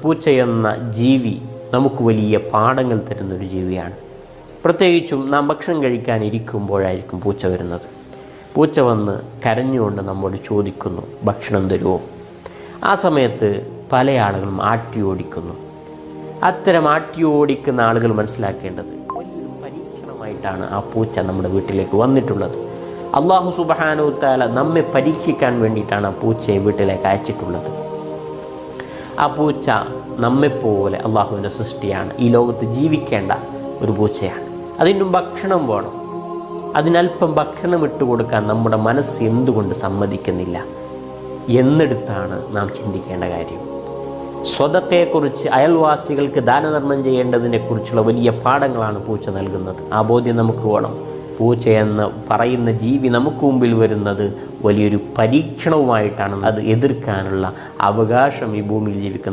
പൂച്ചയെന്ന ജീവി നമുക്ക് വലിയ പാഠങ്ങൾ തരുന്നൊരു ജീവിയാണ്. പ്രത്യേകിച്ചും നാം ഭക്ഷണം കഴിക്കാനിരിക്കുമ്പോഴായിരിക്കും പൂച്ച വരുന്നത്. പൂച്ച വന്ന് കരഞ്ഞുകൊണ്ട് നമ്മോട് ചോദിക്കുന്നു, ഭക്ഷണം തരുമോ? ആ സമയത്ത് പല ആളുകളും ആട്ടി ഓടിക്കുന്നു. അത്തരം ആട്ടി ഓടിക്കുന്ന ആളുകൾ മനസ്സിലാക്കേണ്ടത് വലിയൊരു പരീക്ഷണമായിട്ടാണ് ആ പൂച്ച നമ്മുടെ വീട്ടിലേക്ക് വന്നിട്ടുള്ളത്. അല്ലാഹു സുബ്ഹാനഹു വ തആല നമ്മെ പരീക്ഷിക്കാൻ വേണ്ടിയിട്ടാണ് ആ പൂച്ചയെ വീട്ടിലേക്ക് അയച്ചിട്ടുള്ളത്. ആ പൂച്ച നമ്മെപ്പോലെ അള്ളാഹുവിൻ്റെ സൃഷ്ടിയാണ്. ഈ ലോകത്ത് ജീവിക്കേണ്ട ഒരു പൂച്ചയാണ്. അതിനും ഭക്ഷണം വേണം. അതിനല്പം ഭക്ഷണം ഇട്ട് കൊടുക്കാൻ നമ്മുടെ മനസ്സ് എന്തുകൊണ്ട് സമ്മതിക്കുന്നില്ല എന്നെടുത്താണ് നാം ചിന്തിക്കേണ്ട കാര്യം. സ്വതക്കയെക്കുറിച്ച്, അയൽവാസികൾക്ക് ദാനധർമ്മം ചെയ്യേണ്ടതിനെക്കുറിച്ചുള്ള വലിയ പാഠങ്ങളാണ് പൂച്ച നൽകുന്നത്. ആ ബോധ്യം നമുക്ക് വേണം. പൂച്ച എന്ന് പറയുന്ന ജീവി നമുക്ക് മുമ്പിൽ വരുന്നത് വലിയൊരു പരീക്ഷണവുമായിട്ടാണ്. അത് എതിർക്കാനുള്ള അവകാശം ഈ ഭൂമിയിൽ ജീവിക്കുന്ന